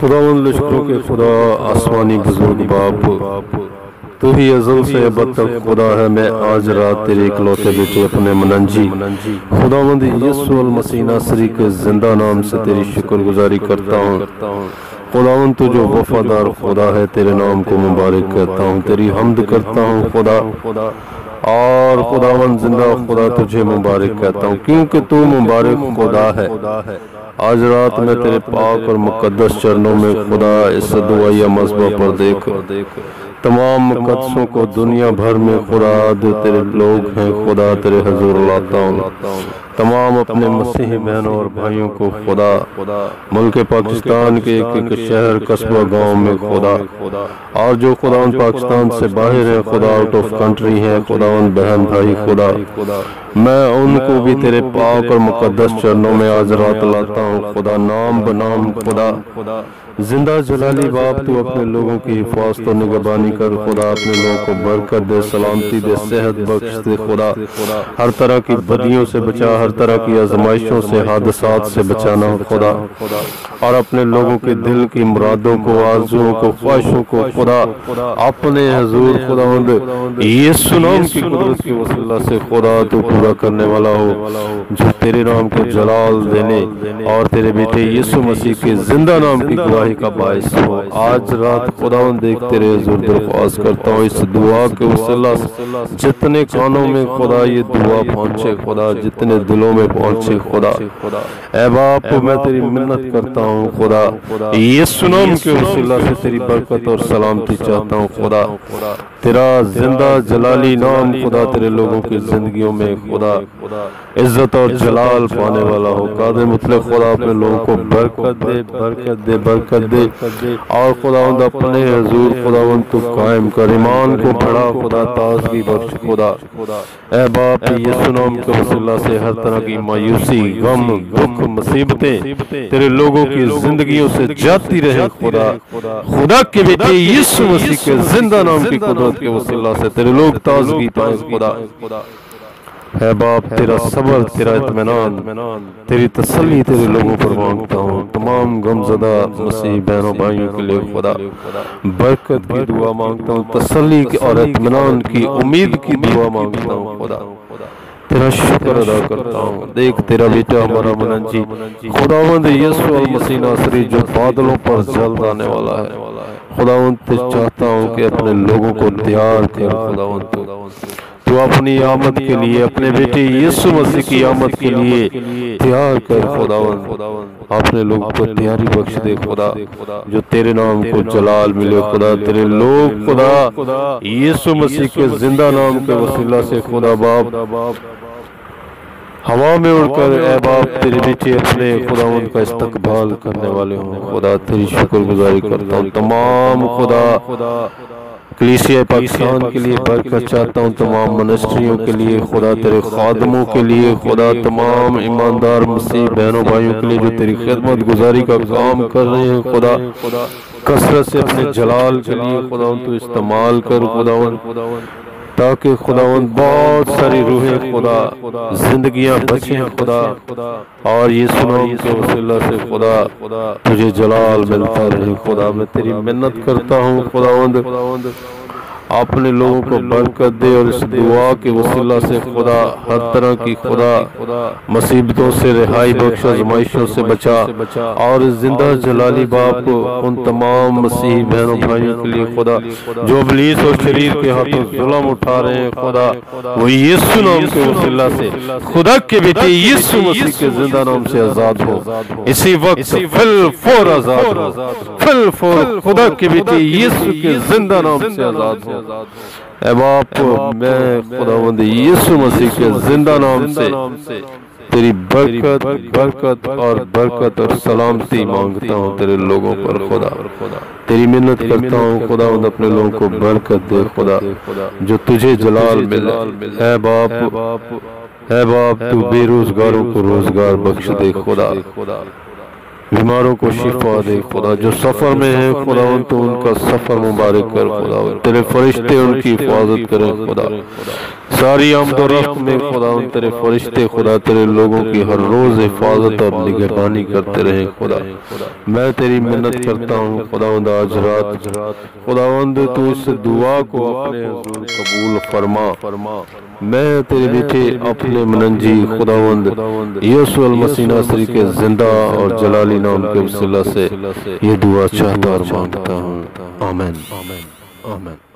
خداوند لشکروں کے خدا آسمانی بزرگ باپ، تو ہی ازل سے ابد تک خدا ہے۔ میں آج رات تیرے اکلوتے بیٹے اپنے مننجی خداوند یسوع المسیح ناصری کے زندہ نام سے تیری شکر گزاری کرتا ہوں۔ خداوند تو جو وفادار خدا ہے، تیرے نام کو مبارک کہتا ہوں، تیری حمد کرتا ہوں خدا، اور خداوند زندہ خدا تجھے مبارک کہتا ہوں، کیونکہ تو مبارک خدا ہے۔ آج رات میں تیرے پاک اور مقدس چرنوں میں خدا اس دعائیہ مذبح پر دیکھ تمام مقدسوں کو دنیا بھر میں خدا جو تیرے لوگ ہیں خدا تیرے حضور لاتا ہوں۔ تمام اپنے مسیحی بہنوں اور بھائیوں کو خدا، ملک پاکستان کے ایک ایک شہر قصبہ گاؤں میں خدا، اور جو خداوند پاکستان سے باہر ہیں خدا، آؤٹ آف کنٹری ہیں خداوند بہن بھائی خدا، میں ان کو بھی تیرے پاک اور مقدس چرنوں میں آج رات لاتا ہوں خدا، نام بنام خدا زندہ جلالی باپ، تو اپنے لوگوں کی حفاظت و نگہبانی کر خدا، اپنے لوگوں کو برکت دے، سلامتی دے، صحت بخش دے خدا، ہر طرح کی بدیوں سے بچا، ہر طرح کی آزمائشوں سے، حادثات سے بچانا خدا، اور اپنے لوگوں کے دل کی مرادوں کو، آرزوؤں کو، خواہشوں کو خدا اپنے حضور خداوند یسوع نام کی قدرت کے وسیلہ سے خدا تو پورا کرنے والا ہو، جو تیرے نام کو جلال دینے اور تیرے بیٹے یسوع مسیح کے زندہ نام کی گواہی کا باعث ہو۔ آج رات خداوند دیکھ تیرے حضور درخواست کرتا ہوں، اس دعا کے وسیلہ سے جتنے کانوں میں خدا یہ دعا پہنچے خدا، جتنے دلوں میں پہنچے خدا، اے باپ میں تیری منت کرتا ہوں خدا، یسوع نام کے وسیلہ سے تیری برکت اور سلامتی چاہتا ہوں خدا، تیرا زندہ جلالی نام خدا تیرے لوگوں کی زندگیوں میں خدا عزت اور جلال پانے والا ہو۔ قادر مطلق خدا اپنے لوگوں کو برکت دے، برکت دے، برکت دے، اور خداوند اپنے حضور خداوند تو قائم کر، ایمان کو بڑھا خدا، تازگی بخش خدا، اے باپ یسوع نام کے وسیلہ سے ہر طرح کی مایوسی، غم، دکھ، مصیبتیں تیرے لوگوں کی زندگیوں سے جاتی رہے خدا، خدا کے بیٹے یسوع مسیح کے زندہ نام کی قدرت کے وسیلہ سے تیرے لوگ تازگی پائیں خدا، اے باپ تیرا صبر، تیرا اطمینان، تیری تسلی تیرے لوگوں پر مانگتا ہوں، تمام غم زدہ مسیح بہنوں بھائیوں کے لئے خدا برکت کی دعا مانگتا ہوں، تسلی اور اطمینان کی امید کی دعا مانگتا ہوں خدا، تیرا شکر ادا کرتا ہوں۔ دیکھ تیرا بیٹا ہمارا مننجی خداوند یسوع المسیح ناصری جو بادلوں پر جلد آنے والا ہے، خداوند تے چاہتا ہوں کہ اپنے لوگوں کو تیار کر خداوند، تو اپنی آمد کے لیے اپنے بیٹے یسوع مسیح کی آمد کے لیے تیار کر خداوند، اپنے لوگوں کو تیاری بخش دے خدا، جو تیرے نام کو جلال ملے خدا، تیرے لوگ خدا یسوع مسیح کے زندہ نام کے وسیلہ سے خدا باپ ہوا میں اڑ کر اے باپ تیرے بیٹے اپنے خداوند کا استقبال کرنے والے ہوں خدا، تیری شکر گزاری کرتا ہوں، تمام خدا کلیسیا پاکستان کے لیے برکت چاہتا ہوں، تمام منسٹریوں کے لیے خدا، تیرے خادموں کے لیے خدا، تمام ایماندار مسیح بہنوں بھائیوں کے لیے جو تیری خدمت گزاری کا کام کر رہے ہیں خدا، کثرت سے اپنے جلال کے لیے خداوند تو استعمال کر خداوند، تاکہ خداوند بہت ساری روحیں خدا زندگیاں بچیں خدا، اور یسوع نام کے وسیلہ سے خدا تجھے جلال ملتا رہے خدا۔ میں تیری منت کرتا ہوں خداوند اپنے لوگوں کو برکت دے، اور اس دعا کے وسیلہ سے خدا ہر طرح کی خدا مصیبتوں سے رہائی بخش، آزمائشوں سے بچا، اور زندہ جلالی باپ کو ان تمام مسیحی بہنوں بھائیوں کے لیے خدا جو ابلیس اور شریر کے ہاتھوں ظلم اٹھا رہے ہیں خدا، وہ یسوع نام کے وسیلہ سے خدا کے بیٹے یسوع مسیح کے زندہ نام سے آزاد ہو، اسی وقت فل فور آزاد ہو، فل فور خدا کے بیٹے یسوع کے زندہ نام سے آزاد ہو۔ اے باپ میں خداوند یسوع مسیح کے زندہ نام سے تیری برکت، برکت اور برکت اور سلامتی مانگتا ہوں تیرے لوگوں پر خدا، تیری منت کرتا ہوں خداوند اپنے لوگوں کو برکت دے خدا، جو تجھے جلال ملے، اے باپ تو بے روزگاروں کو روزگار بخش دے خدا، بیماروں کو شفا دے خدا، جو سفر میں ہیں خداوند تو ان کا سفر مبارک کر خداوند، تیرے فرشتے ان کی حفاظت کریں خدا، ساری آمد و رفت میں خداوند تیرے فرشتے خدا تیرے لوگوں کی ہر روز حفاظت اور نگہبانی کرتے رہیں خدا۔ میں تیری منت کرتا ہوں خداوند آج رات خداوند تو اس دعا کو اپنے حضور قبول فرما۔ میں تیرے بیٹے اپنے مننجی خداوند یسوع المسیح ناصری کے زندہ اور جلالی نام کے وسیلہ سے یہ دعا چاہتا اور مانگتا ہوں، آمین آمین آمین۔